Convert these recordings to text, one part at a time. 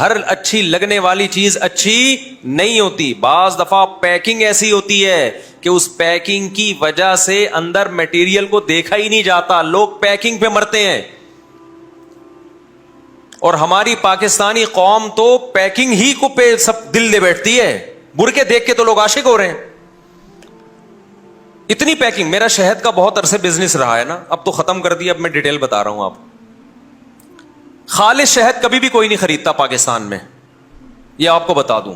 ہر اچھی لگنے والی چیز اچھی نہیں ہوتی. بعض دفعہ پیکنگ ایسی ہوتی ہے کہ اس پیکنگ کی وجہ سے اندر میٹیریل کو دیکھا ہی نہیں جاتا, لوگ پیکنگ پہ مرتے ہیں. اور ہماری پاکستانی قوم تو پیکنگ ہی کو پہ سب دل دے بیٹھتی ہے. برقعے دیکھ کے تو لوگ عاشق ہو رہے ہیں. اتنی پیکنگ. میرا شہد کا بہت عرصے بزنس رہا ہے نا, اب تو ختم کر دیا, اب میں ڈیٹیل بتا رہا ہوں آپ. خالص شہد کبھی بھی کوئی نہیں خریدتا پاکستان میں, یہ آپ کو بتا دوں.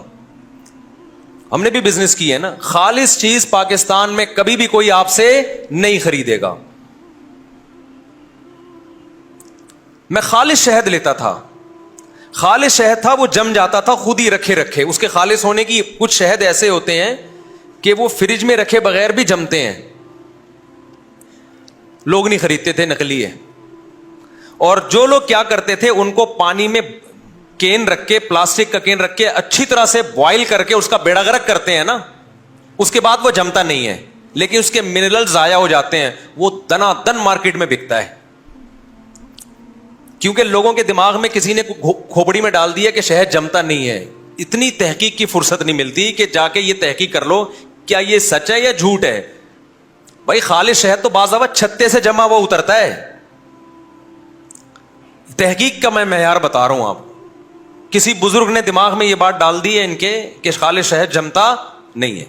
ہم نے بھی بزنس کی ہے نا. خالص چیز پاکستان میں کبھی بھی کوئی آپ سے نہیں خریدے گا. میں خالص شہد لیتا تھا, خالص شہد تھا, وہ جم جاتا تھا خود ہی رکھے رکھے. اس کے خالص ہونے کی کچھ شہد ایسے ہوتے ہیں کہ وہ فریج میں رکھے بغیر بھی جمتے ہیں. لوگ نہیں خریدتے تھے, نقلی ہے. اور جو لوگ کیا کرتے تھے, ان کو پانی میں کین رکھ کے, پلاسٹک کا کین رکھ کے اچھی طرح سے بوائل کر کے اس کا بیڑا غرق کرتے ہیں نا, اس کے بعد وہ جمتا نہیں ہے, لیکن اس کے منرل ضائع ہو جاتے ہیں. وہ دنا دن مارکیٹ میں بکتا ہے, کیونکہ لوگوں کے دماغ میں کسی نے کھوپڑی میں ڈال دیا کہ شہد جمتا نہیں ہے. اتنی تحقیق کی فرصت نہیں ملتی کہ جا کے یہ تحقیق کر لو کیا یہ سچ ہے یا جھوٹ ہے. بھائی خالص شہد تو بعض دفعہ چھتے سے جمع ہوا اترتا ہے. تحقیق کا میں معیار بتا رہا ہوں آپ. کسی بزرگ نے دماغ میں یہ بات ڈال دی ہے ان کے کہ خالص شہد جمتا نہیں ہے.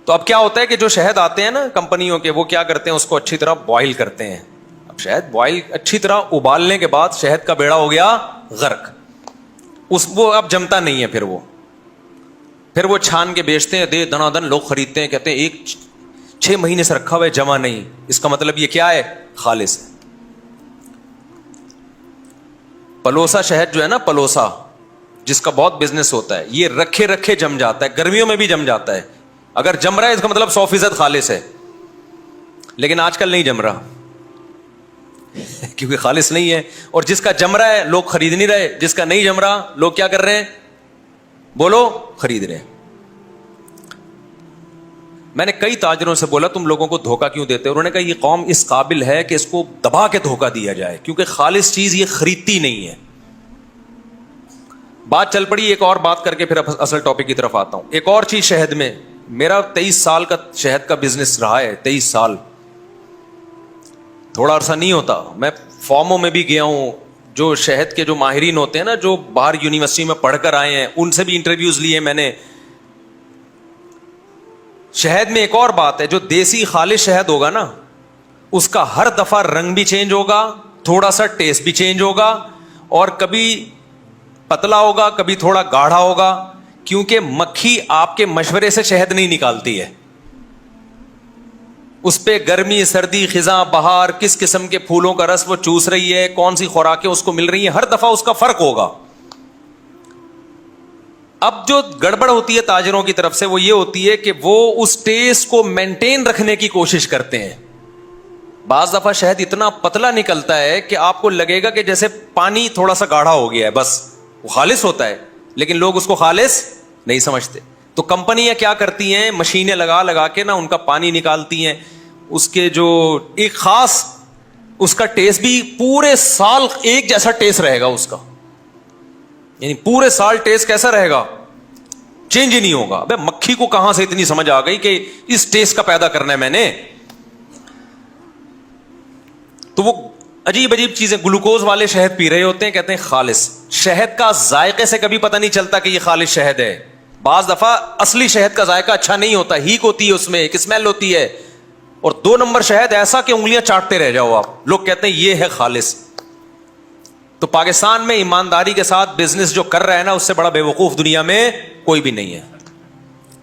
تو اب کیا ہوتا ہے کہ جو شہد آتے ہیں نا کمپنیوں کے, وہ کیا کرتے ہیں, اس کو اچھی طرح بوائل کرتے ہیں. اب شہد بوائل اچھی طرح ابالنے کے بعد شہد کا بیڑا ہو گیا غرق, وہ اب جمتا نہیں ہے. پھر وہ چھان کے بیچتے ہیں, دے دنا دن لوگ خریدتے ہیں, کہتے ہیں 6 مہینے سے رکھا ہوا ہے جمع نہیں. اس کا مطلب یہ کیا ہے, خالص ہے. پلوسا شہد جو ہے نا, پلوسا جس کا بہت بزنس ہوتا ہے, یہ رکھے رکھے جم جاتا ہے, گرمیوں میں بھی جم جاتا ہے. اگر جم رہا ہے اس کا مطلب 100% خالص ہے. لیکن آج کل نہیں جم رہا کیونکہ خالص نہیں ہے. اور جس کا جم رہا ہے لوگ خرید نہیں رہے, جس کا نہیں جم رہا لوگ کیا کر رہے ہیں, بولو, خرید رہے ہیں. میں نے کئی تاجروں سے بولا تم لوگوں کو دھوکہ کیوں دیتے ہو؟ انہوں نے کہا یہ قوم اس قابل ہے کہ اس کو دبا کے دھوکہ دیا جائے, کیونکہ خالص چیز یہ خریدتی نہیں ہے. بات چل پڑی. ایک اور بات کر کے پھر اصل ٹاپک کی طرف آتا ہوں. ایک اور چیز شہد میں, میرا 23 سال کا شہد کا بزنس رہا ہے. 23 سال تھوڑا عرصہ نہیں ہوتا. میں فارموں میں بھی گیا ہوں, جو شہد کے جو ماہرین ہوتے ہیں نا, جو باہر یونیورسٹی میں پڑھ کر آئے ہیں, ان سے بھی انٹرویوز لیے میں نے. شہد میں ایک اور بات ہے, جو دیسی خالص شہد ہوگا نا, اس کا ہر دفعہ رنگ بھی چینج ہوگا, تھوڑا سا ٹیسٹ بھی چینج ہوگا, اور کبھی پتلا ہوگا کبھی تھوڑا گاڑھا ہوگا, کیونکہ مکھی آپ کے مشورے سے شہد نہیں نکالتی ہے. اس پہ گرمی سردی خزاں بہار کس قسم کے پھولوں کا رس وہ چوس رہی ہے, کون سی خوراکیں اس کو مل رہی ہیں, ہر دفعہ اس کا فرق ہوگا. اب جو گڑبڑ ہوتی ہے تاجروں کی طرف سے وہ یہ ہوتی ہے کہ وہ اس ٹیسٹ کو مینٹین رکھنے کی کوشش کرتے ہیں. بعض دفعہ شہد اتنا پتلا نکلتا ہے کہ آپ کو لگے گا کہ جیسے پانی تھوڑا سا گاڑھا ہو گیا ہے, بس وہ خالص ہوتا ہے, لیکن لوگ اس کو خالص نہیں سمجھتے. تو کمپنیاں کیا کرتی ہیں, مشینیں لگا لگا کے نا ان کا پانی نکالتی ہیں. اس کے جو ایک خاص اس کا ٹیسٹ بھی پورے سال ایک جیسا ٹیسٹ رہے گا اس کا, یعنی پورے سال ٹیسٹ کیسا رہے گا, چینج ہی نہیں ہوگا. ابے مکھی کو کہاں سے اتنی سمجھ آ گئی کہ اس ٹیسٹ کا پیدا کرنا ہے میں نے. تو وہ عجیب عجیب چیزیں, گلوکوز والے شہد پی رہے ہوتے ہیں, کہتے ہیں خالص. شہد کا ذائقے سے کبھی پتہ نہیں چلتا کہ یہ خالص شہد ہے. بعض دفعہ اصلی شہد کا ذائقہ اچھا نہیں ہوتا, ہیک ہوتی ہے اس میں, ایک اسمیل ہوتی ہے. اور 2 نمبر شہد ایسا کہ انگلیاں چاٹتے رہ جاؤ آپ, لوگ کہتے ہیں یہ ہے خالص. تو پاکستان میں ایمانداری کے ساتھ بزنس جو کر رہا ہے نا, اس سے بڑا بیوقوف دنیا میں کوئی بھی نہیں ہے.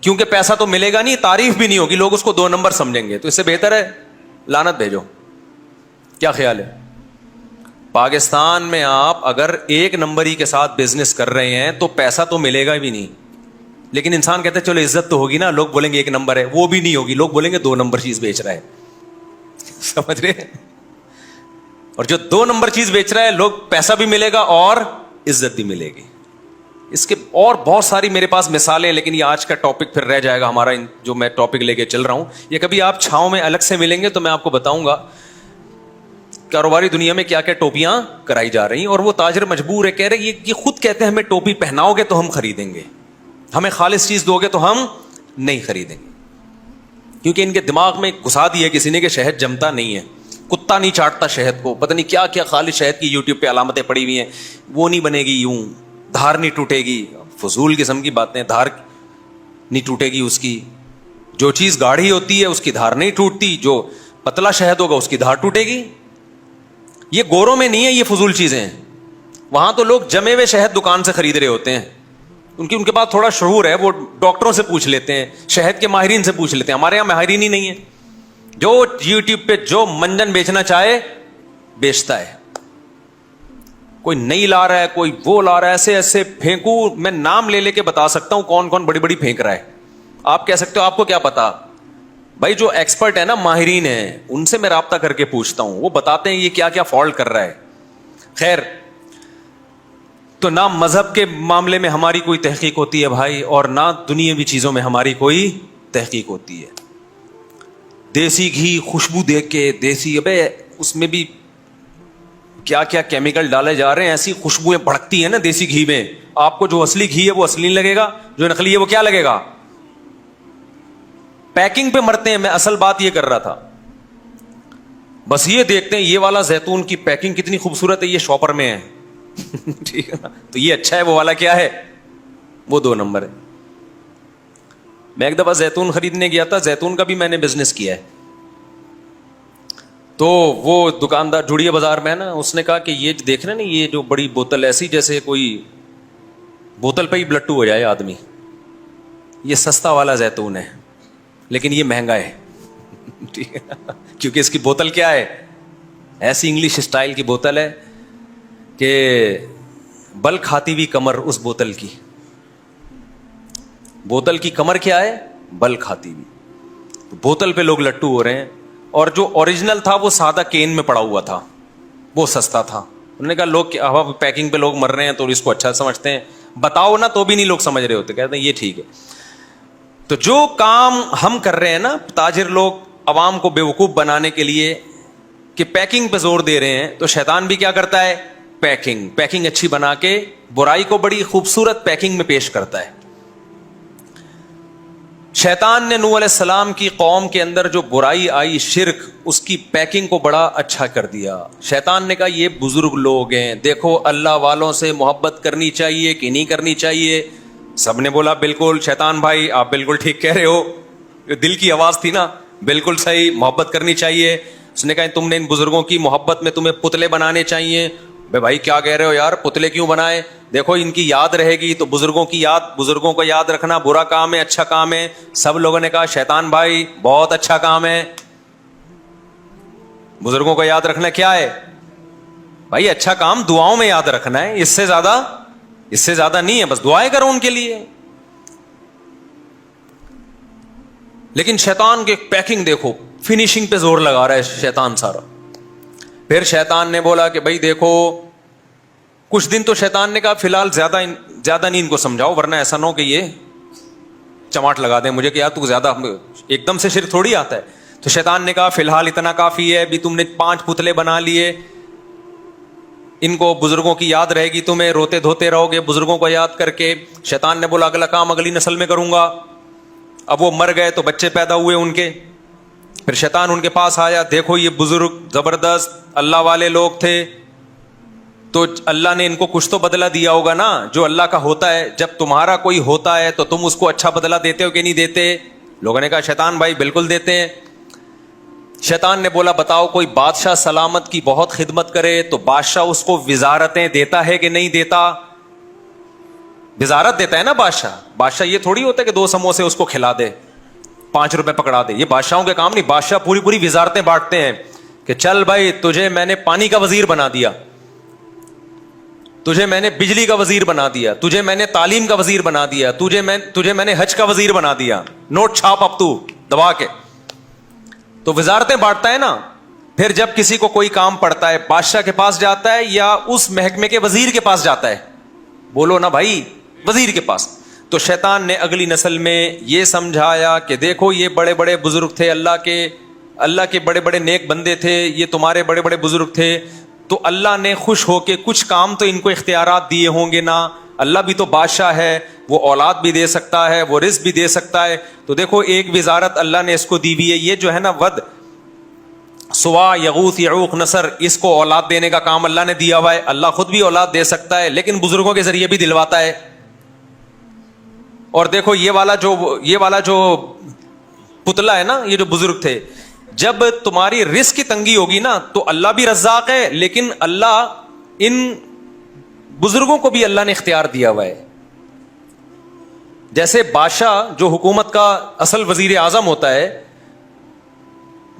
کیونکہ پیسہ تو ملے گا نہیں, تعریف بھی نہیں ہوگی, لوگ اس کو 2 نمبر سمجھیں گے. تو اس سے بہتر ہے لعنت بھیجو. کیا خیال ہے؟ پاکستان میں آپ اگر 1 نمبری کے ساتھ بزنس کر رہے ہیں تو پیسہ تو ملے گا بھی نہیں, لیکن انسان کہتے ہیں چلو عزت تو ہوگی نا, لوگ بولیں گے 1 نمبر ہے, وہ بھی نہیں ہوگی, لوگ بولیں گے 2 نمبر چیز بیچ رہا ہے. سمجھ رہے؟ اور جو 2 نمبر چیز بیچ رہا ہے, لوگ پیسہ بھی ملے گا اور عزت بھی ملے گی. اس کے اور بہت ساری میرے پاس مثالیں, لیکن یہ آج کا ٹاپک پھر رہ جائے گا ہمارا, جو میں ٹاپک لے کے چل رہا ہوں. یہ کبھی آپ چھاؤں میں الگ سے ملیں گے تو میں آپ کو بتاؤں گا. کاروباری دنیا میں کیا کیا ٹوپیاں کرائی جا رہی ہیں, اور وہ تاجر مجبور ہے, کہہ رہے یہ خود کہتے ہیں ہمیں ٹوپی پہناؤ گے تو ہم خریدیں گے, ہمیں خالص چیز دو گے تو ہم نہیں خریدیں گے, کیونکہ ان کے دماغ میں گھسا دیا کسی نے کہ شہد جمتا نہیں ہے, کتا نہیں چاٹتا شہد کو, پتہ نہیں کیا کیا خالص شہد کی یوٹیوب پہ علامتیں پڑی ہوئی ہیں, وہ نہیں بنے گی, یوں دھار نہیں ٹوٹے گی, فضول قسم کی باتیں, دھار نہیں ٹوٹے گی اس کی, جو چیز گاڑھی ہوتی ہے اس کی دھار نہیں ٹوٹتی, جو پتلا شہد ہوگا اس کی دھار ٹوٹے گی. یہ گوروں میں نہیں ہے یہ فضول چیزیں, وہاں تو لوگ جمے ہوئے شہد دکان سے خرید رہے ہوتے ہیں, ان کے پاس تھوڑا شعور ہے, وہ ڈاکٹروں سے پوچھ لیتے ہیں, شہد کے ماہرین سے پوچھ لیتے ہیں. ہمارے یہاں ماہرین ہی نہیں ہے, جو یوٹیوب پہ جو منجن بیچنا چاہے بیچتا ہے, کوئی نہیں لا رہا ہے, کوئی وہ لا رہا ہے, ایسے ایسے پھینکوں, میں نام لے لے کے بتا سکتا ہوں کون کون بڑی بڑی پھینک رہا ہے. آپ کہہ سکتے ہو آپ کو کیا پتا, بھائی جو ایکسپرٹ ہے نا, ماہرین ہیں, ان سے میں رابطہ کر کے پوچھتا ہوں, وہ بتاتے ہیں یہ کیا کیا فالٹ کر رہا ہے. خیر, تو نہ مذہب کے معاملے میں ہماری کوئی تحقیق ہوتی ہے بھائی, اور نہ دنیاوی چیزوں میں ہماری کوئی تحقیق ہوتی ہے. دیسی گھی خوشبو دیکھ کے, دیسی, ابے اس میں بھی کیا کیا کیمیکل ڈالے جا رہے ہیں, ایسی خوشبویں بھڑکتی ہیں نا دیسی گھی میں, آپ کو جو اصلی گھی ہے وہ اصلی نہیں لگے گا, جو نقلی ہے وہ کیا لگے گا. پیکنگ پہ مرتے ہیں. میں اصل بات یہ کر رہا تھا, بس یہ دیکھتے ہیں یہ والا زیتون کی پیکنگ کتنی خوبصورت ہے, یہ شاپر میں ہے, ٹھیک ہے نا, تو یہ اچھا ہے, وہ والا کیا ہے, وہ 2 نمبر ہے. میں ایک دفعہ زیتون خریدنے گیا تھا, زیتون کا بھی میں نے بزنس کیا ہے, تو وہ دکاندار جڑیے بازار میں ہے نا, اس نے کہا کہ یہ دیکھ رہے نا, یہ جو بڑی بوتل ایسی جیسے کوئی بوتل پہ ہی بلٹو ہو جائے آدمی, یہ سستا والا زیتون ہے لیکن یہ مہنگا ہے, ٹھیک ہے, کیونکہ اس کی بوتل کیا ہے, ایسی انگلش اسٹائل کی بوتل ہے کہ بل کھاتی ہوئی کمر اس بوتل کی, بوتل کی کمر کیا ہے, بل کھاتی ہوئی, بوتل پہ لوگ لٹو ہو رہے ہیں. اور جو اوریجنل تھا وہ سادہ کین میں پڑا ہوا تھا, وہ سستا تھا. انہوں نے کہا لوگ پیکنگ پہ لوگ مر رہے ہیں تو اس کو اچھا سمجھتے ہیں, بتاؤ نا تو بھی نہیں لوگ سمجھ رہے ہوتے, کہتے ہیں یہ ٹھیک ہے. تو جو کام ہم کر رہے ہیں نا, تاجر لوگ عوام کو بیوقوف بنانے کے لیے کہ پیکنگ پہ زور دے رہے ہیں, تو شیطان بھی کیا کرتا ہے, پیکنگ اچھی بنا کے برائی کو بڑی خوبصورت پیکنگ میں پیش کرتا ہے. شیطان نے نوح علیہ السلام کی قوم کے اندر جو برائی آئی, شرک, اس کی پیکنگ کو بڑا اچھا کر دیا. شیطان نے کہا یہ بزرگ لوگ ہیں, دیکھو اللہ والوں سے محبت کرنی چاہیے کہ نہیں کرنی چاہیے. سب نے بولا بالکل شیطان بھائی آپ بالکل ٹھیک کہہ رہے ہو, دل کی آواز تھی نا, بالکل صحیح, محبت کرنی چاہیے. اس نے کہا تم نے ان بزرگوں کی محبت میں تمہیں پتلے بنانے چاہیے. بھائی کیا کہہ رہے ہو یار, پتلے کیوں بنائے, دیکھو ان کی یاد رہے گی, تو بزرگوں کی یاد, بزرگوں کو یاد رکھنا برا کام ہے اچھا کام ہے. سب لوگوں نے کہا شیطان بھائی بہت اچھا کام ہے, بزرگوں کو یاد رکھنا کیا ہے بھائی, اچھا کام, دعاؤں میں یاد رکھنا ہے, اس سے زیادہ نہیں ہے, بس دعائیں کرو ان کے لیے. لیکن شیطان کی پیکنگ دیکھو, فنیشنگ پہ زور لگا رہا ہے شیطان سارا. پھر شیطان نے بولا کہ بھائی دیکھو, کچھ دن تو شیطان نے کہا فی الحال زیادہ نہیں ان کو سمجھاؤ, ورنہ ایسا نہ ہو کہ یہ چماٹ لگا دیں مجھے کہ یار تو زیادہ ایک دم سے شرک تھوڑی آتا ہے. تو شیطان نے کہا فی الحال اتنا کافی ہے, بھی تم نے 5 پتلے بنا لیے, ان کو بزرگوں کی یاد رہے گی, تمہیں روتے دھوتے رہو گے بزرگوں کو یاد کر کے. شیطان نے بولا اگلا کام اگلی نسل میں کروں گا. اب وہ مر گئے تو بچے پیدا ہوئے ان کے, پھر شیطان ان کے پاس آیا, دیکھو یہ بزرگ زبردست اللہ والے لوگ تھے, تو اللہ نے ان کو کچھ تو بدلہ دیا ہوگا نا, جو اللہ کا ہوتا ہے. جب تمہارا کوئی ہوتا ہے تو تم اس کو اچھا بدلہ دیتے ہو کہ نہیں دیتے؟ لوگوں نے کہا شیطان بھائی بالکل دیتے ہیں. شیطان نے بولا بتاؤ کوئی بادشاہ سلامت کی بہت خدمت کرے تو بادشاہ اس کو وزارتیں دیتا ہے کہ نہیں دیتا؟ وزارت دیتا ہے نا بادشاہ یہ تھوڑی ہوتا ہے کہ 2 سموسے اس کو کھلا دے 5 روپے پکڑا دے. یہ بادشاہوں کے کام نہیں, بادشاہ پوری وزارتیں بانٹتے ہیں کہ چل بھائی تجھے میں نے پانی کا وزیر بنا دیا, تجھے میں نے بجلی کا وزیر بنا دیا, تجھے میں نے تعلیم کا وزیر بنا دیا, تجھے میں نے حج کا وزیر بنا دیا, نوٹ چھاپ اب تو دبا کے. تو وزارتیں بانٹتا ہے نا. پھر جب کسی کو کوئی کام پڑتا ہے بادشاہ کے پاس جاتا ہے یا اس محکمے کے وزیر کے پاس جاتا ہے؟ بولو نا بھائی, وزیر کے پاس. تو شیطان نے اگلی نسل میں یہ سمجھایا کہ دیکھو یہ بڑے بڑے بزرگ تھے اللہ کے, اللہ کے بڑے بڑے نیک بندے تھے, یہ تمہارے بڑے بڑے بزرگ تھے, تو اللہ نے خوش ہو کے کچھ کام تو ان کو اختیارات دیے ہوں گے نا. اللہ بھی تو بادشاہ ہے, وہ اولاد بھی دے سکتا ہے, وہ رزق بھی دے سکتا ہے. تو دیکھو ایک وزارت اللہ نے اس کو دی ہوئی ہے, یہ جو ہے نا ود, سوا, یغوث, یعوق, نصر, اس کو اولاد دینے کا کام اللہ نے دیا ہوا ہے. اللہ خود بھی اولاد دے سکتا ہے لیکن بزرگوں کے ذریعے بھی دلواتا ہے. اور دیکھو یہ والا جو پتلا ہے نا, یہ جو بزرگ تھے, جب تمہاری رزق کی تنگی ہوگی نا تو اللہ بھی رزاق ہے, لیکن اللہ ان بزرگوں کو بھی اللہ نے اختیار دیا ہوا ہے. جیسے بادشاہ جو حکومت کا اصل وزیر اعظم ہوتا ہے,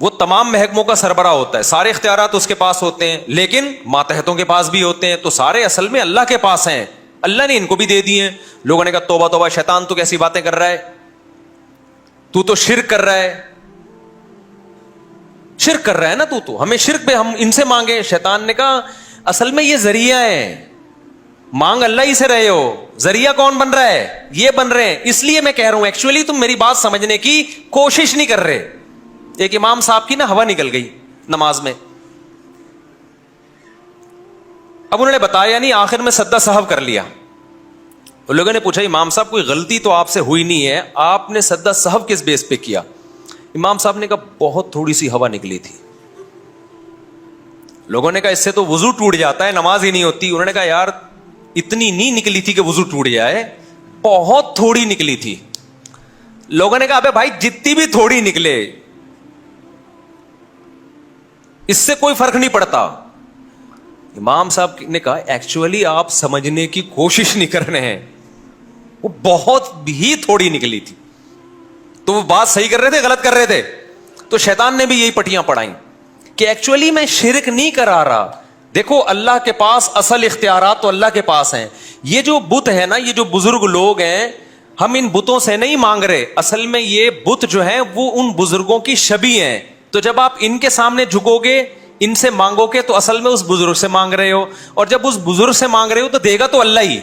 وہ تمام محکموں کا سربراہ ہوتا ہے, سارے اختیارات اس کے پاس ہوتے ہیں, لیکن ماتحتوں کے پاس بھی ہوتے ہیں. تو سارے اصل میں اللہ کے پاس ہیں, اللہ نے ان کو بھی دے دیے ہیں. لوگوں نے کہا توبہ توبہ, شیطان تو کیسی باتیں کر رہا ہے, تو شرک کر رہا ہے, شرک کر رہا ہے نا, تو ہمیں شرک پہ ہم ان سے مانگے. شیطان نے کہا اصل میں یہ ذریعہ ہے, مانگ اللہ ہی سے رہے ہو, ذریعہ کون بن رہا ہے, یہ بن رہے ہیں. اس لیے میں کہہ رہا ہوں ایکچولی تم میری بات سمجھنے کی کوشش نہیں کر رہے. ایک امام صاحب کی نا ہوا نکل گئی نماز میں, اب انہوں نے بتایا نہیں, آخر میں سدا صحب کر لیا. لوگوں نے پوچھا امام صاحب کوئی غلطی تو آپ سے ہوئی نہیں ہے, آپ نے سدا صحب کس بیس پہ کیا؟ امام صاحب نے کہا بہت تھوڑی سی ہوا نکلی تھی. لوگوں نے کہا اس سے تو وضو ٹوٹ جاتا ہے, نماز ہی نہیں ہوتی. انہوں نے کہا یار اتنی نہیں نکلی تھی کہ وضو ٹوٹ جائے, بہت تھوڑی نکلی تھی. لوگوں نے کہا ابے بھائی جتنی بھی تھوڑی نکلے اس سے کوئی فرق نہیں پڑتا. امام صاحب نے کہا ایکچولی آپ سمجھنے کی کوشش نہیں کر رہے ہیں, وہ بہت ہی تھوڑی نکلی تھی. تو وہ بات صحیح کر رہے تھے غلط کر رہے تھے؟ تو شیطان نے بھی یہی پٹیاں پڑھائیں کہ ایکچولی میں شرک نہیں کرا رہا. دیکھو اللہ کے پاس اصل اختیارات تو اللہ کے پاس ہیں. یہ جو بت ہے نا, یہ جو بزرگ لوگ ہیں, ہم ان بتوں سے نہیں مانگ رہے. اصل میں یہ بت جو ہیں وہ ان بزرگوں کی شبیہ ہیں. تو جب آپ ان کے سامنے جھکو گے, ان سے مانگو گے, تو اصل میں اس بزرگ سے مانگ رہے ہو. اور جب اس بزرگ سے مانگ رہے ہو تو دے گا تو اللہ ہی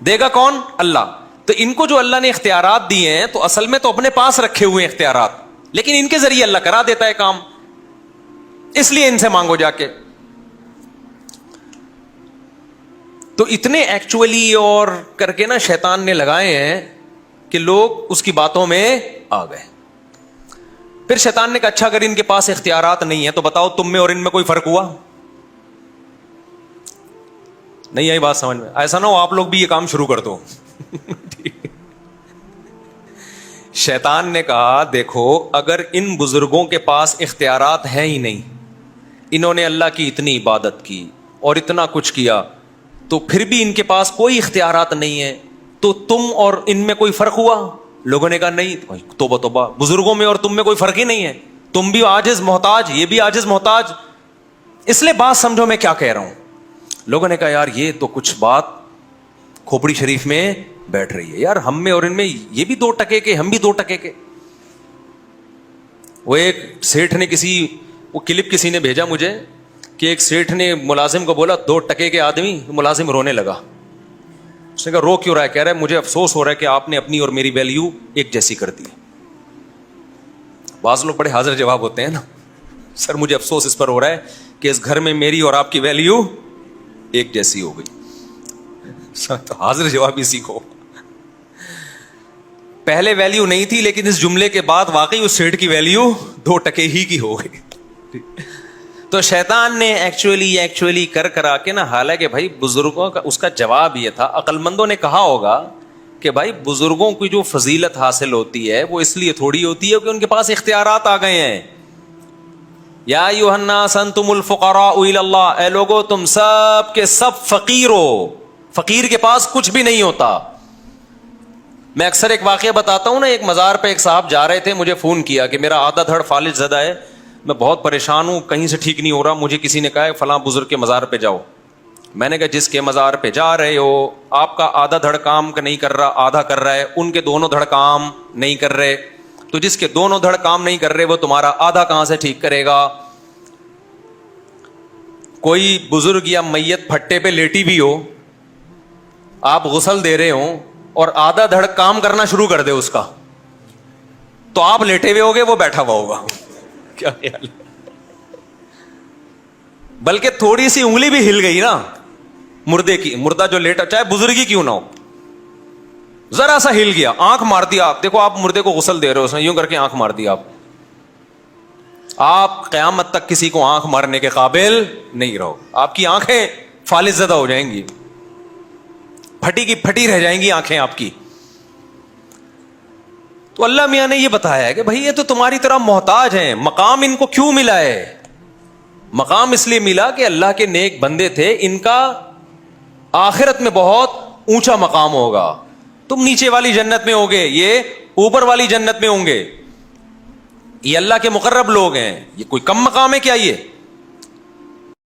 دے گا. کون؟ اللہ. تو ان کو جو اللہ نے اختیارات دیے ہیں تو اصل میں تو اپنے پاس رکھے ہوئے اختیارات, لیکن ان کے ذریعے اللہ کرا دیتا ہے کام, اس لیے ان سے مانگو جا کے. تو اتنے ایکچولی اور کر کے نا شیطان نے لگائے ہیں کہ لوگ اس کی باتوں میں آ گئے. پھر شیطان نے کہا اچھا اگر ان کے پاس اختیارات نہیں ہیں تو بتاؤ تم میں اور ان میں کوئی فرق ہوا؟ نہیں آئی بات سمجھ میں؟ ایسا نہ ہو آپ لوگ بھی یہ کام شروع کر دو. شیطان نے کہا دیکھو اگر ان بزرگوں کے پاس اختیارات ہیں ہی نہیں, انہوں نے اللہ کی اتنی عبادت کی اور اتنا کچھ کیا, تو پھر بھی ان کے پاس کوئی اختیارات نہیں ہے, تو تم اور ان میں کوئی فرق ہوا؟ لوگوں نے کہا نہیں, توبہ توبہ, بزرگوں میں اور تم میں کوئی فرق ہی نہیں ہے, تم بھی عاجز محتاج, یہ بھی عاجز محتاج. اس لیے بات سمجھو میں کیا کہہ رہا ہوں. لوگوں نے کہا یار یہ تو کچھ بات کھوپڑی شریف میں بیٹھ رہی ہے یار, ہم میں اور ان میں یہ بھی 2 ٹکے کے, ہم بھی 2 ٹکے کے. وہ ایک سیٹھ نے وہ کلپ کسی نے بھیجا مجھے کہ ایک سیٹھ نے ملازم کو بولا 2 ٹکے کے آدمی, ملازم رونے لگا. اس نے کہا رو کیوں رہا ہے؟ کہہ رہا ہے مجھے افسوس ہو رہا ہے کہ آپ نے اپنی اور میری ویلیو ایک جیسی کر دی. بعض لوگ بڑے حاضر جواب ہوتے ہیں نا, سر مجھے افسوس اس پر ہو رہا ہے کہ اس گھر میں میری اور آپ کی ویلیو ایک جیسی ہو گئی. سر تو حاضر جواب ہی سیکھو. پہلے ویلیو نہیں تھی, لیکن اس جملے کے بعد واقعی اس سیٹ کی ویلیو 2 ٹکے ہی کی ہو گئی. تو شیطان نے ایکچولی کرا کے نا, حالانکہ بھائی بزرگوں کا اس کا جواب یہ تھا, عقل مندوں نے کہا ہوگا کہ بھائی بزرگوں کی جو فضیلت حاصل ہوتی ہے وہ اس لیے تھوڑی ہوتی ہے کہ ان کے پاس اختیارات آ گئے ہیں. یا ایھا الناس انتم الفقراء الی اللہ, اے لوگو تم سب کے سب فقیر ہو, فقیر کے پاس کچھ بھی نہیں ہوتا. میں اکثر ایک واقعہ بتاتا ہوں نا, ایک مزار پہ ایک صاحب جا رہے تھے, مجھے فون کیا کہ میرا آدھا دھڑ فالج زدہ ہے, میں بہت پریشان ہوں, کہیں سے ٹھیک نہیں ہو رہا, مجھے کسی نے کہا ہے فلاں بزرگ کے مزار پہ جاؤ. میں نے کہا جس کے مزار پہ جا رہے ہو آپ کا آدھا دھڑ کام نہیں کر رہا, آدھا کر رہا ہے, ان کے دونوں دھڑ کام نہیں کر رہے, تو جس کے دونوں دھڑ کام نہیں کر رہے وہ تمہارا آدھا کہاں سے ٹھیک کرے گا؟ کوئی بزرگ یا میت پھٹے پہ لیٹی بھی ہو, آپ غسل دے رہے ہوں اور آدھا دھڑ کام کرنا شروع کر دے اس کا, تو آپ لیٹے ہوئے ہوگے, وہ بیٹھا ہوا ہوگا. کیا خیال ہے؟ بلکہ تھوڑی سی انگلی بھی ہل گئی نا مردے کی, مردہ جو لیٹا چاہے بزرگی کیوں نہ ہو, ذرا سا ہل گیا, آنکھ مار دیا آپ, دیکھو آپ مردے کو غسل دے رہے ہو, اس نے یوں کر کے آنکھ مار دیا, آپ قیامت تک کسی کو آنکھ مارنے کے قابل نہیں رہو, آپ کی آنکھیں فالج زدہ ہو جائیں گی, پھٹی کی پھٹی رہ جائیں گی آنکھیں آپ کی. تو اللہ میاں نے یہ بتایا ہے کہ بھائی یہ تو تمہاری طرح محتاج ہیں. مقام ان کو کیوں ملا ہے؟ مقام اس لیے ملا کہ اللہ کے نیک بندے تھے, ان کا آخرت میں بہت اونچا مقام ہوگا. تم نیچے والی جنت میں ہوگے, یہ اوپر والی جنت میں ہوں گے. یہ اللہ کے مقرب لوگ ہیں, یہ کوئی کم مقام ہے کیا؟ یہ